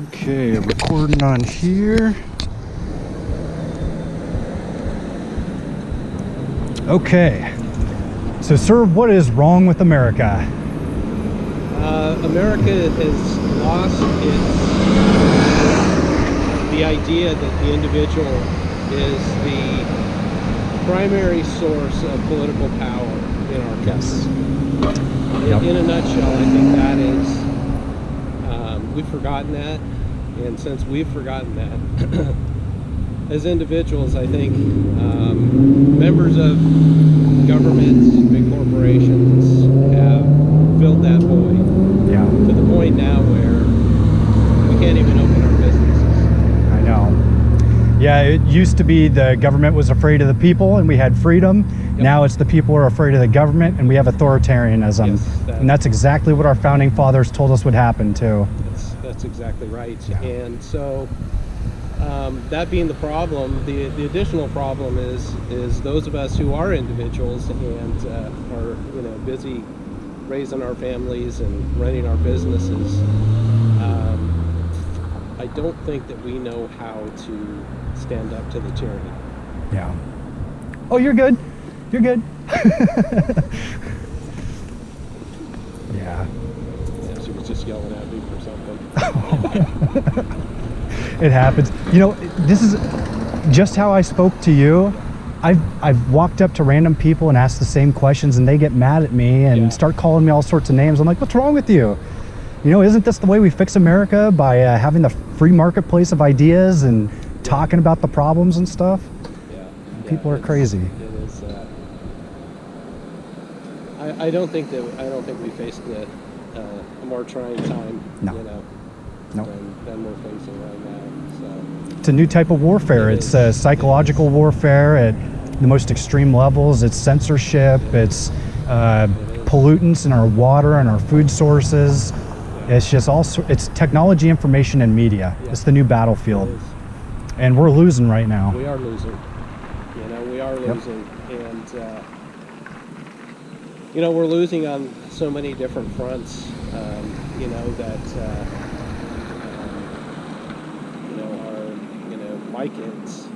Okay, recording on here. Okay, so sir, what is wrong with America? America has lost the idea that the individual is the primary source of political power in our country. In a nutshell, I think that is, we've forgotten that, and since we've forgotten that, as individuals, I think members of governments, big corporations have filled that void to the point now where we can't even open our businesses. I know. Yeah, it used to be the government was afraid of the people and we had freedom. Yep. Now it's the people are afraid of the government and we have authoritarianism. Yes, and that's exactly what our founding fathers told us would happen too. That's exactly right. Yeah. And so that being the problem, the additional problem is those of us who are individuals and are busy raising our families and running our businesses. I don't think that we know how to stand up to the tyranny. Yeah. Oh, you're good. You're good. Yeah. She was just yelling at me for something. It happens. You know, this is just how I spoke to you. I've walked up to random people and asked the same questions and they get mad at me and start calling me all sorts of names. I'm like, what's wrong with you? You know, isn't this the way we fix America, by having the free marketplace of ideas and talking about the problems and stuff? Yeah. People are crazy. It is. I don't think we faced a more trying time. No. Than we're facing right now. So it's a new type of warfare. It's psychological warfare at the most extreme levels. It's censorship. It's pollutants in our water and our food sources. It's just it's technology, information, and media. It's the new battlefield. And we're losing right now. We are losing. We are losing. And, we're losing on so many different fronts, my kids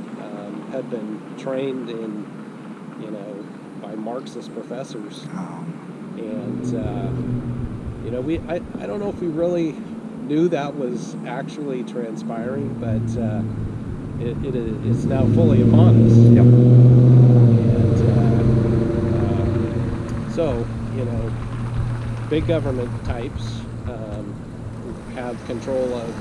have been trained in, by Marxist professors. And, I don't know if we really knew that was actually transpiring, but it's now fully upon us. Yep. And so, big government types have control of,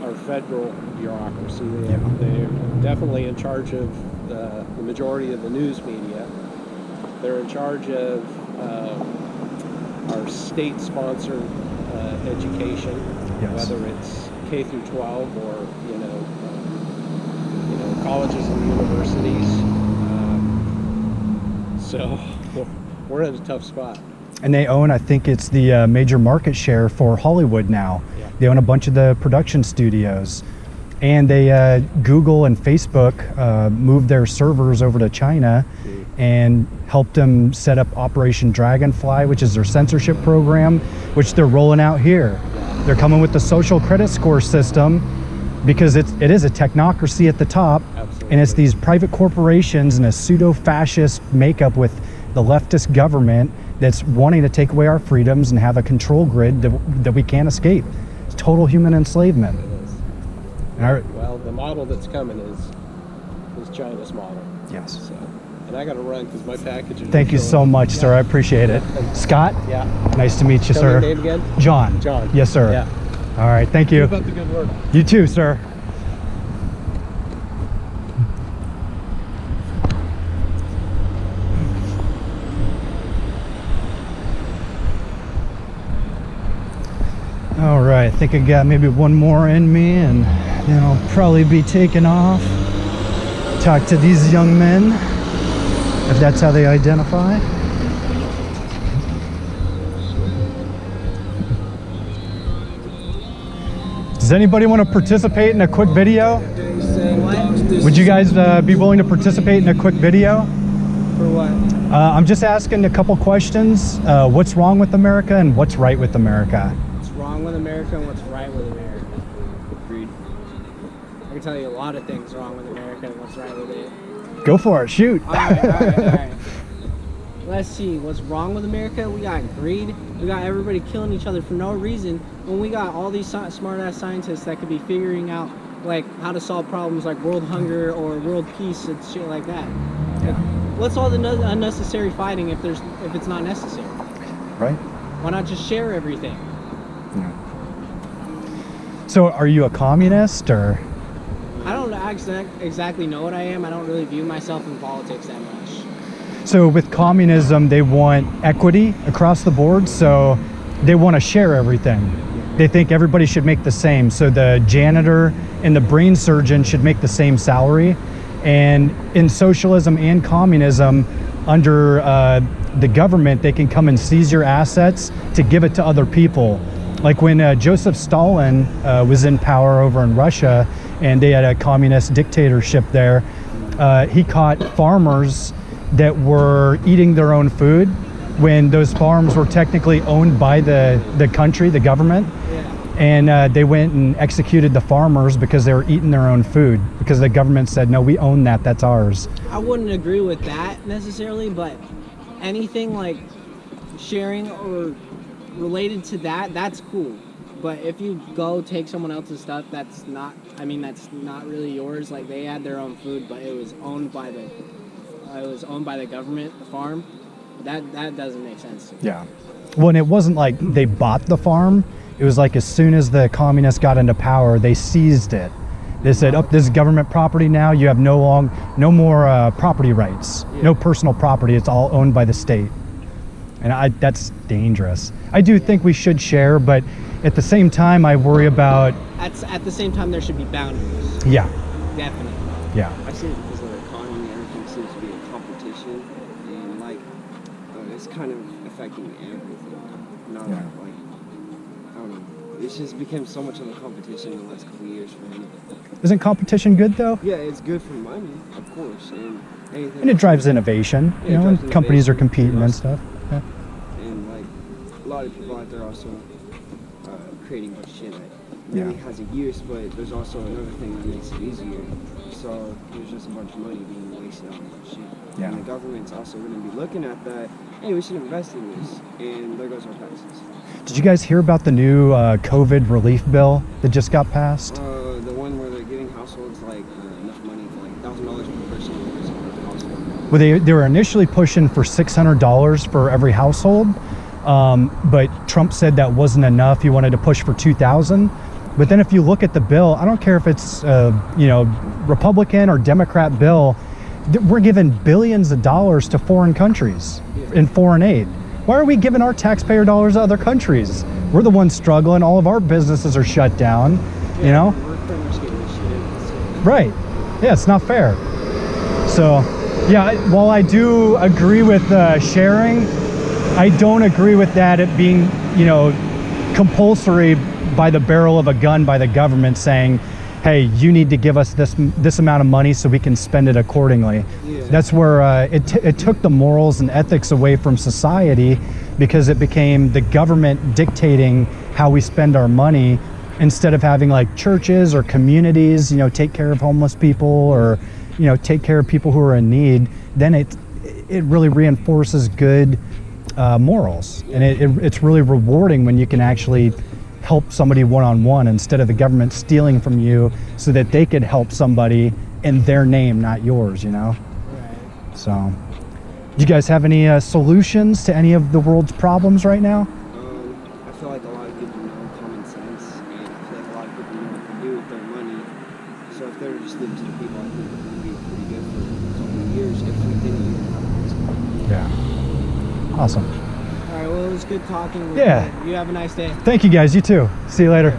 our federal bureaucracy. They're definitely in charge of the majority of the news media. They're in charge of our state-sponsored education, whether it's K through 12 or colleges and universities. So we're in a tough spot. And they own, I think it's the major market share for Hollywood now. Yeah. They own a bunch of the production studios. And they, Google and Facebook moved their servers over to China and helped them set up Operation Dragonfly, which is their censorship program, which they're rolling out here. They're coming with the social credit score system because it is a technocracy at the top. Absolutely. And it's these private corporations and a pseudo-fascist makeup with the leftist government that's wanting to take away our freedoms and have a control grid that we can't escape. It's total human enslavement. It is. Well, the model that's coming is China's model. Yes. So, and I got to run because my package is... Thank you so much, sir. I appreciate it. Scott? Yeah. Nice to meet you, Tell sir. me your name again? John. John. Yes, sir. Yeah. All right. Thank you. Keep up the good work. You too, sir. All right, I think I got maybe one more in me and then I'll probably be taking off. Talk to these young men, if that's how they identify. Does anybody want to participate in a quick video? Would you guys be willing to participate in a quick video? For what? I'm just asking a couple questions. What's wrong with America and what's right with America? What's wrong with America and what's right with America? Agreed. I can tell you a lot of things wrong with America and what's right with it. Go for it. Shoot. All right. Let's see. What's wrong with America? We got greed. We got everybody killing each other for no reason. When we got all these smart-ass scientists that could be figuring out like how to solve problems like world hunger or world peace and shit like that. Yeah. What's all the unnecessary fighting if it's not necessary? Right. Why not just share everything? Yeah. So, are you a communist or? I don't exactly know what I am. I don't really view myself in politics that much. So with communism, they want equity across the board, so they want to share everything. They think everybody should make the same. So the janitor and the brain surgeon should make the same salary. And in socialism and communism, under the government, they can come and seize your assets to give it to other people. Like when Joseph Stalin was in power over in Russia, and they had a communist dictatorship there, he caught farmers that were eating their own food when those farms were technically owned by the country, the government. And they went and executed the farmers because they were eating their own food, because the government said, no, we own that, that's ours. I wouldn't agree with that necessarily, but anything like sharing or related to that, that's cool. But if you go take someone else's stuff, that's not really yours. Like they had their own food, but it was owned by the government, the farm. That doesn't make sense to me. Yeah. Well, and it wasn't like they bought the farm. It was like as soon as the communists got into power, they seized it. They said, "Oh, this is government property now. You have no more property rights, no personal property. It's all owned by the state." And that's dangerous. I do think we should share, but at the same time, I worry about. At the same time, there should be boundaries. Yeah. Definitely. Yeah. I see it because of the economy. Everything seems to be a competition, and like it's kind of affecting everything. Not like I don't know. It's just become so much of a competition in the last couple of years for me. Isn't competition good though? Yeah, it's good for money, of course, and anything. And it drives innovation. Yeah, you know, and companies are competing and stuff. Yeah. And like a lot of people out there also creating a bunch of shit that really has a use, but there's also another thing that makes it easier. So there's just a bunch of money being wasted on that shit. Yeah. And the government's also going to be looking at that. Hey, we should invest in this, and there goes our taxes. Did you guys hear about the new COVID relief bill that just got passed? The one where they're giving households like enough money for like $1,000 per person per household. Well, they were initially pushing for $600 for every household, but Trump said that wasn't enough. He wanted to push for $2,000. But then if you look at the bill, I don't care if it's Republican or Democrat bill, we're giving billions of dollars to foreign countries in foreign aid. Why are we giving our taxpayer dollars to other countries? We're the ones struggling. All of our businesses are shut down, you know? We're pretty much getting this shit. Right. Yeah, it's not fair. So, yeah, while I do agree with sharing, I don't agree with that it being, compulsory by the barrel of a gun by the government saying, hey, you need to give us this amount of money so we can spend it accordingly. Yeah. That's where it took the morals and ethics away from society, because it became the government dictating how we spend our money, instead of having like churches or communities, take care of homeless people, or, take care of people who are in need. Then it really reinforces good morals. And it's really rewarding when you can actually help somebody one-on-one, instead of the government stealing from you so that they could help somebody in their name, not yours, Right. So, do you guys have any solutions to any of the world's problems right now? I feel like a lot of people know common sense, and I feel like a lot of people know what to do with their money. So if they were just leave it to the people, I think it would be pretty good for a couple of years if we didn't even have this. Yeah. Awesome. All right, well, it was good talking with you. Yeah. You have a nice day. Thank you guys, you too. See you later.